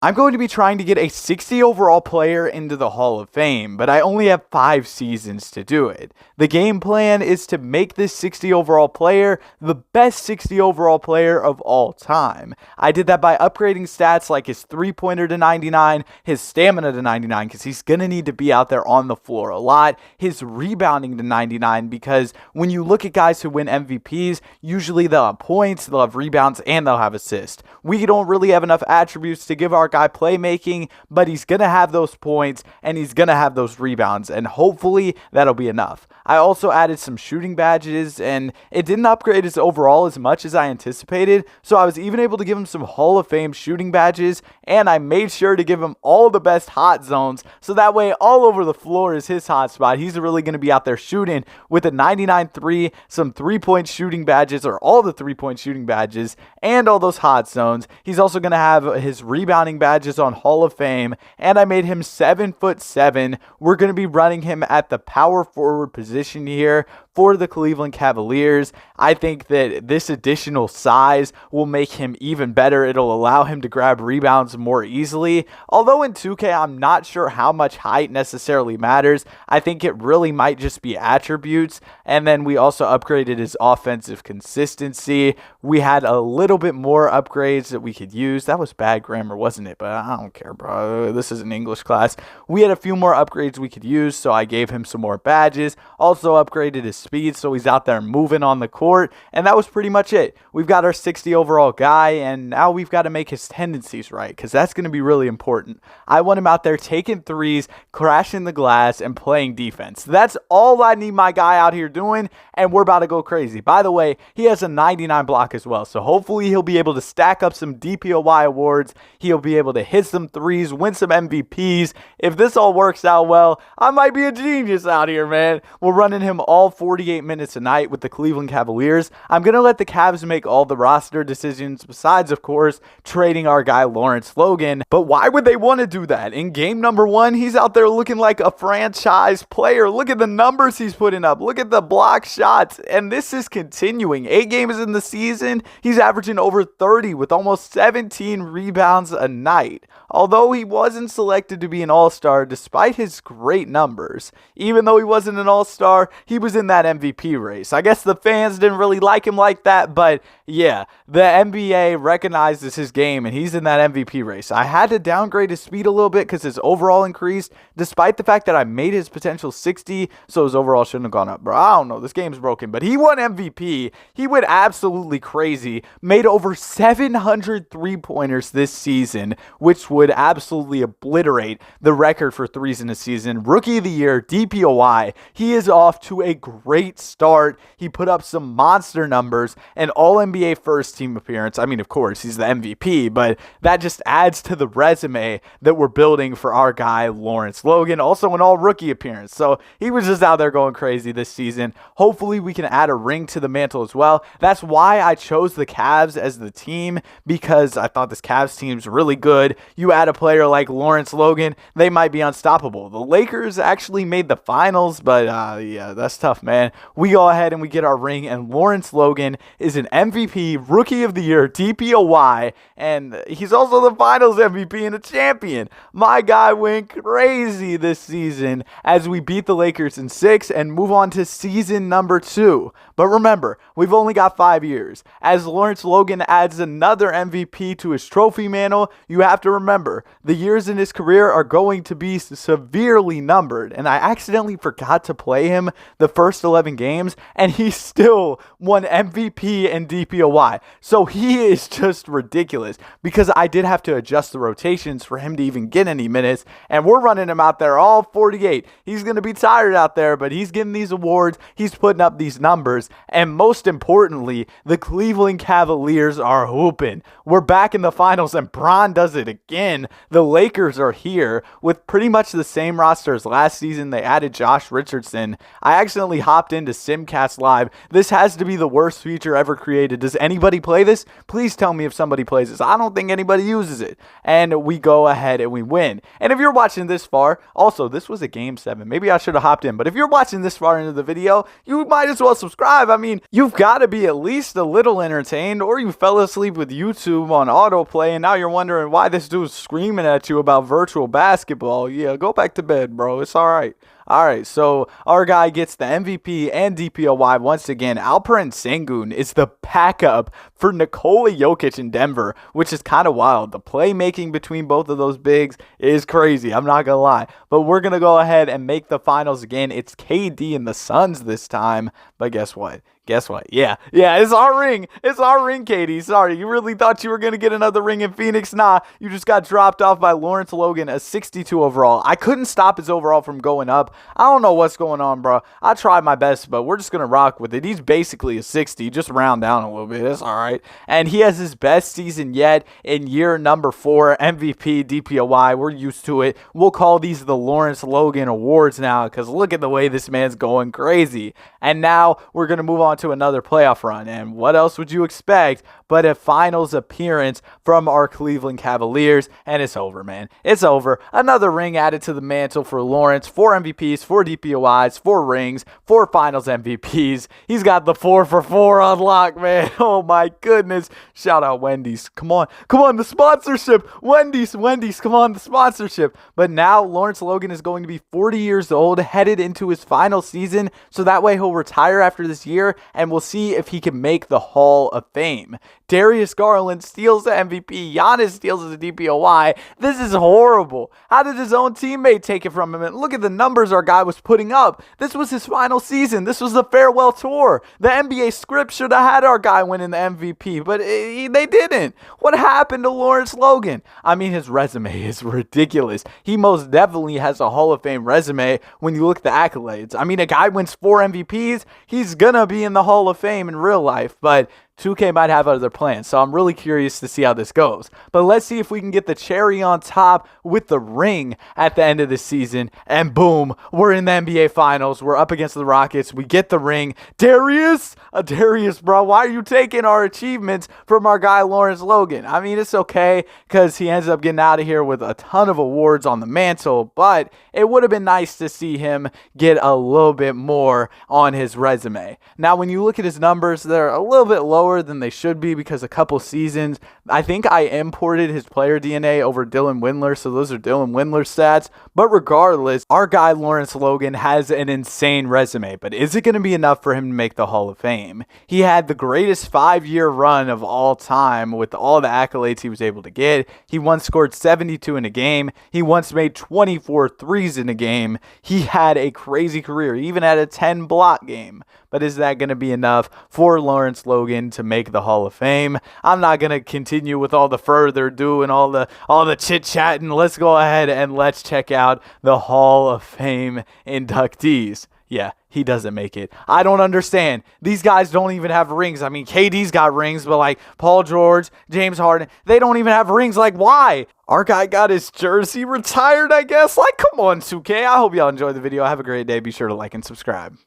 I'm going to be trying to get a 60 overall player into the Hall of Fame, but I only have 5 seasons to do it. The game plan is to make this 60 overall player the best 60 overall player of all time. I did that by upgrading stats like his 3-pointer to 99, his stamina to 99 because he's going to need to be out there on the floor a lot, his rebounding to 99 because when you look at guys who win MVPs, usually they'll have points, they'll have rebounds, and they'll have assists. We don't really have enough attributes to give our guy playmaking, but he's going to have those points and he's going to have those rebounds, and hopefully that'll be enough. I also added some shooting badges, and it didn't upgrade his overall as much as I anticipated, so I was even able to give him some Hall of Fame shooting badges, and I made sure to give him all the best hot zones, so that way all over the floor is his hot spot. He's really going to be out there shooting with a 99-3, some 3-point shooting badges, or all the 3-point shooting badges, and all those hot zones. He's also going to have his rebounding badges on Hall of Fame, and I made him 7'7". We're going to be running him at the power forward position here for the Cleveland Cavaliers. I think that this additional size will make him even better. It'll allow him to grab rebounds more easily. Although in 2K, I'm not sure how much height necessarily matters. I think it really might just be attributes. And then we also upgraded his offensive consistency. We had a little bit more upgrades that we could use. That was bad grammar, wasn't it? But I don't care, bro. This is an English class. We had a few more upgrades we could use, so I gave him some more badges. Also upgraded his speed, so he's out there moving on the court, and that was pretty much it. We've got our 60 overall guy, and now we've got to make his tendencies right, because that's going to be really important. I want him out there taking threes, crashing the glass, and playing defense. That's all I need my guy out here doing, and we're about to go crazy. By the way, he has a 99 block as well, so hopefully he'll be able to stack up some DPOY awards. He'll be able to hit some threes, win some MVPs. If this all works out well, I might be a genius out here, man. We're running him all 48 minutes a night with the Cleveland Cavaliers. I'm going to let the Cavs make all the roster decisions, besides, of course, trading our guy Lawrence Logan. But why would they want to do that? In game number 1, he's out there looking like a franchise player. Look at the numbers he's putting up. Look at the block shots. And this is continuing. 8 games in the season, he's averaging over 30 with almost 17 rebounds a night. Although he wasn't selected to be an all-star despite his great numbers, even though he wasn't an all-star, he was in that MVP race. I guess the fans didn't really like him like that, but yeah, the NBA recognizes his game and he's in that MVP race. I had to downgrade his speed a little bit because his overall increased, despite the fact that I made his potential 60, so his overall shouldn't have gone up. Bro, I don't know, this game's broken, but he won MVP. He went absolutely crazy, made over 700 3-pointers this season, which would absolutely obliterate the record for threes in a season. Rookie of the Year, DPOY. He is off to a great start. He put up some monster numbers, an All-NBA first team appearance. I mean, of course, he's the MVP, but that just adds to the resume that we're building for our guy, Lawrence Logan. Also an all-rookie appearance. So he was just out there going crazy this season. Hopefully we can add a ring to the mantle as well. That's why I chose the Cavs as the team, because I thought this Cavs team's really good. You add a player like Lawrence Logan, they might be unstoppable. The Lakers actually made the finals, but yeah, that's tough, man. We go ahead and we get our ring, and Lawrence Logan is an MVP, Rookie of the Year, DPOY, and he's also the Finals MVP and a champion. My guy went crazy this season as we beat the Lakers in 6 and move on to season number 2. But remember, we've only got 5 years. As Lawrence Logan adds another MVP to his trophy mantle, you have to remember, the years in his career are going to be severely numbered, and I accidentally forgot to play him the first 11 games, and he still won MVP and DPOY. So he is just ridiculous, because I did have to adjust the rotations for him to even get any minutes, and we're running him out there all 48. He's going to be tired out there, but he's getting these awards, he's putting up these numbers, and most importantly, the Cleveland Cavaliers are hooping. We're back in the finals, and Bron does it again. The Lakers are here with pretty much the same roster as last season. They added Josh Richardson. I accidentally hopped into Simcast Live. This has to be the worst feature ever created. Does anybody play this? Please tell me if somebody plays this. I don't think anybody uses it. And we go ahead and we win. And if you're watching this far, also, this was a Game 7. Maybe I should have hopped in. But if you're watching this far into the video, you might as well subscribe. I mean, you've got to be at least a little entertained, or you fell asleep with YouTube on autoplay, and now you're wondering why this dude's screaming at you about virtual basketball. Yeah, go back to bed, bro. It's all right. All right, so our guy gets the MVP and DPOY once again. Alperen Sengun is the backup for Nikola Jokic in Denver, which is kind of wild. The playmaking between both of those bigs is crazy. I'm not going to lie. But we're going to go ahead and make the finals again. It's KD and the Suns this time. But guess what? Guess what? Yeah, it's our ring. It's our ring, KD. Sorry, you really thought you were going to get another ring in Phoenix? Nah, you just got dropped off by Lawrence Logan, a 62 overall. I couldn't stop his overall from going up. I don't know what's going on, bro. I tried my best, but we're just going to rock with it. He's basically a 60. Just round down a little bit. It's all right. And he has his best season yet in year number 4, MVP, DPOY. We're used to it. We'll call these the Lawrence Logan Awards now because look at the way this man's going crazy. And now we're going to move on to another playoff run. And what else would you expect but a finals appearance from our Cleveland Cavaliers? And it's over, man. It's over. Another ring added to the mantle for Lawrence. 4 MVPs, 4 DPOIs, 4 rings, 4 finals MVPs. He's got the 4 for 4 on lock, man. Oh my goodness. Shout out Wendy's. Come on, the sponsorship. Wendy's, come on, the sponsorship. But now Lawrence Logan is going to be 40 years old, headed into his final season. So that way he'll retire after this year, and we'll see if he can make the Hall of Fame. Darius Garland steals the MVP. Giannis steals the DPOY. This is horrible. How did his own teammate take it from him? And look at the numbers our guy was putting up. This was his final season. This was the farewell tour. The NBA script should have had our guy winning the MVP, but they didn't. What happened to Lawrence Logan? I mean, his resume is ridiculous. He most definitely has a Hall of Fame resume when you look at the accolades. I mean, a guy wins 4 MVPs. He's gonna be in the Hall of Fame in real life, but 2K might have other plans, so I'm really curious to see how this goes. But let's see if we can get the cherry on top with the ring at the end of the season. And boom, we're in the NBA Finals. We're up against the Rockets. We get the ring. Darius, bro, why are you taking our achievements from our guy Lawrence Logan? I mean, it's okay because he ends up getting out of here with a ton of awards on the mantle, but it would have been nice to see him get a little bit more on his resume. Now, when you look at his numbers, they're a little bit lower than they should be because a couple seasons, I think I imported his player DNA over Dylan Windler, so those are Dylan Windler stats. But regardless, our guy Lawrence Logan has an insane resume, but is it going to be enough for him to make the Hall of Fame? He had the greatest 5-year run of all time with all the accolades he was able to get. He once scored 72 in a game. He once made 24 threes in a game. He had a crazy career. He even had a 10 block game. But is that going to be enough for Lawrence Logan to make the Hall of Fame? I'm not going to continue with all the further ado and all the chit-chatting. Let's go ahead and let's check out the Hall of Fame inductees. Yeah, he doesn't make it. I don't understand. These guys don't even have rings. I mean, KD's got rings, but like Paul George, James Harden, they don't even have rings. Like, why? Our guy got his jersey retired, I guess. Like, come on, 2K. I hope y'all enjoyed the video. Have a great day. Be sure to like and subscribe.